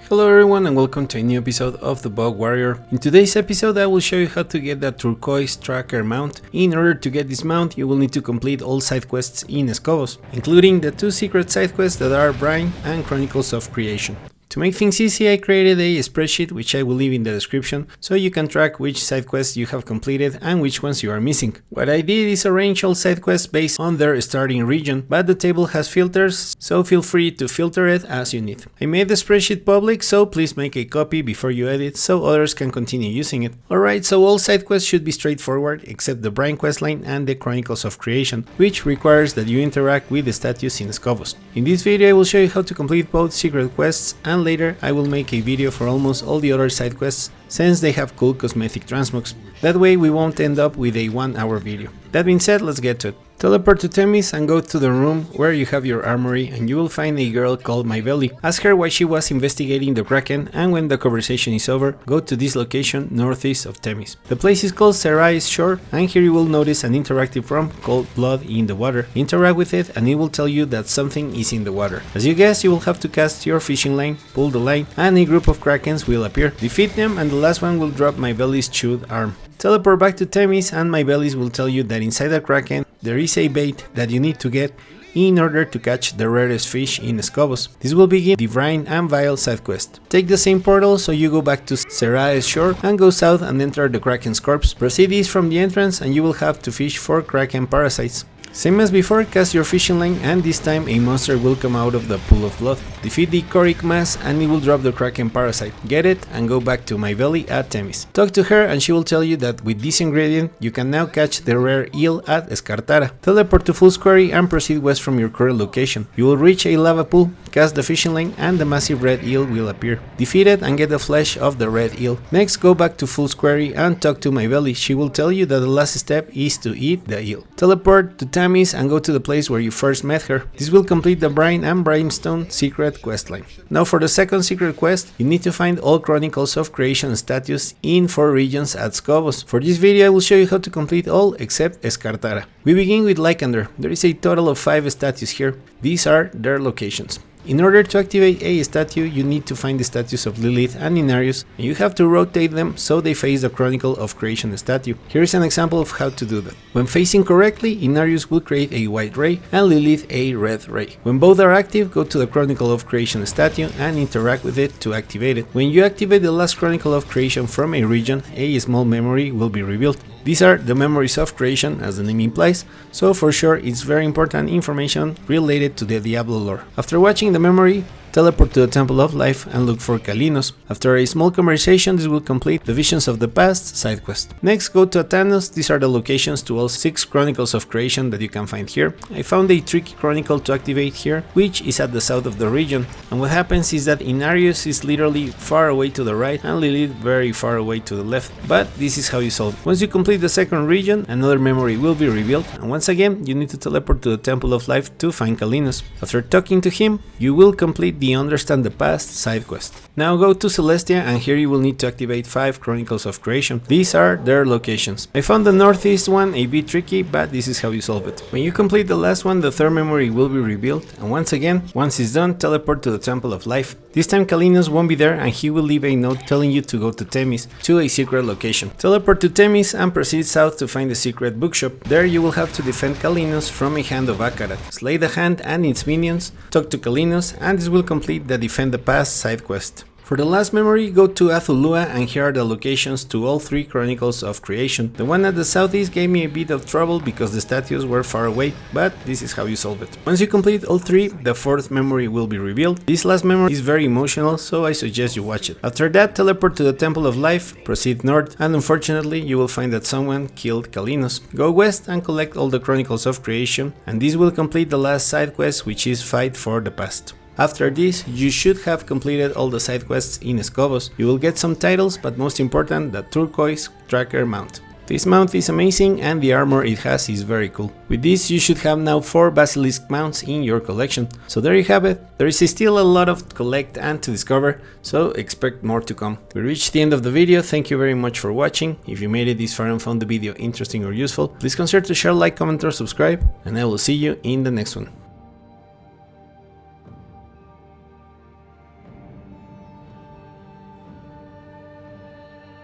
Hello everyone and welcome to a new episode of the Bug Warrior. In today's episode I will show you how to get that Turquoise Tracker Mount. In order to get this mount you will need to complete all side quests in Skovos, including the two secret side quests that are Brine and Chronicles of Creation. To make things easy, I created a spreadsheet which I will leave in the description so you can track which side quests you have completed and which ones you are missing. What I did is arrange all side quests based on their starting region, but the table has filters, so feel free to filter it as you need. I made the spreadsheet public, so please make a copy before you edit so others can continue using it. Alright, so all side quests should be straightforward except the Brine questline and the Chronicles of Creation, which requires that you interact with the statues in Skovos. In this video I will show you how to complete both secret quests, and later I will make a video for almost all the other side quests since they have cool cosmetic transmogs. That way we won't end up with a 1-hour video. That being said, let's get to it. Teleport to Temis and go to the room where you have your armory and you will find a girl called Myveli. Ask her why she was investigating the Kraken, and when the conversation is over, go to this location northeast of Temis. The place is called Zerae's Shore, and here you will notice an interactive prompt called Blood in the Water. Interact with it and it will tell you that something is in the water. As you guessed, you will have to cast your fishing line, pull the line, and a group of Krakens will appear. Defeat them and the last one will drop Myveli's chewed arm. Teleport back to Temis and Myveli will tell you that inside the Kraken there is a bait that you need to get in order to catch the rarest fish in Skovos. This will begin the Brine and Bile side quest. Take the same portal, so you go back to Zerae's Shore and go south and enter the Kraken's corpse. Proceed east from the entrance and you will have to fish for Kraken parasites. Same as before, cast your fishing line and this time a monster will come out of the pool of blood. Defeat the Ichoric Mass and it will drop the Kraken parasite. Get it and go back to Myveli at Temis. Talk to her and she will tell you that with this ingredient you can now catch the rare eel at Skatara. Teleport to Fool's Quarry and proceed west from your current location. You will reach a lava pool, cast the fishing line and the massive red eel will appear. Defeat it and get the flesh of the red eel. Next, go back to Fool's Quarry and talk to Myveli. She will tell you that the last step is to eat the eel. Teleport to Temis and go to the place where you first met her. This will complete the Brine and Brimstone secret questline. Now for the second secret quest, you need to find all Chronicles of Creation statues in 4 regions at Skovos. For this video I will show you how to complete all except Skatara. We begin with Lycander. There is a total of 5 statues here. These are their locations. In order to activate a statue, you need to find the statues of Lilith and Inarius, and you have to rotate them so they face the Chronicle of Creation statue. Here is an example of how to do that. When facing correctly, Inarius will create a white ray and Lilith a red ray. When both are active, go to the Chronicle of Creation statue and interact with it to activate it. When you activate the last Chronicle of Creation from a region, a small memory will be revealed. These are the memories of creation, as the name implies, so for sure it's very important information related to the Diablo lore. After watching the memory, teleport to the Temple of Life and look for Kalinos. After a small conversation, this will complete the Visions of the Past side quest. Next, go to Atanos. These are the locations to all 6 Chronicles of Creation that you can find here. I found a tricky chronicle to activate here, which is at the south of the region, and what happens is that Inarius is literally far away to the right and Lilith very far away to the left, but this is how you solve it. Once you complete the second region, another memory will be revealed, and once again you need to teleport to the Temple of Life to find Kalinos. After talking to him, you will complete the Understand the Past side quest. Now go to Celestia and here you will need to activate 5 Chronicles of Creation. These are their locations. I found the northeast one a bit tricky, but this is how you solve it. When you complete the last one, the third memory will be revealed, and once again, once it's done, teleport to the Temple of Life. This time Kalinos won't be there and he will leave a note telling you to go to Temis, to a secret location. Teleport to Temis and proceed south to find the secret bookshop. There you will have to defend Kalinos from a hand of Akarat. Slay the hand and its minions, talk to Kalinos, and this will complete the Defend the Past side quest. For the last memory, go to Athulua and here are the locations to all 3 Chronicles of Creation. The one at the southeast gave me a bit of trouble because the statues were far away, but this is how you solve it. Once you complete all 3, the 4th memory will be revealed. This last memory is very emotional, so I suggest you watch it. After that, teleport to the Temple of Life, proceed north, and unfortunately you will find that someone killed Kalinos. Go west and collect all the Chronicles of Creation, and this will complete the last side quest, which is Fight for the Past. After this, you should have completed all the side quests in Skovos. You will get some titles, but most important, the Turquoise Tracker Mount. This mount is amazing and the armor it has is very cool. With this you should have now 4 basilisk mounts in your collection. So there you have it. There is still a lot of to collect and to discover, so expect more to come. We reached the end of the video. Thank you very much for watching. If you made it this far and found the video interesting or useful, please consider to share, like, comment or subscribe, and I will see you in the next one.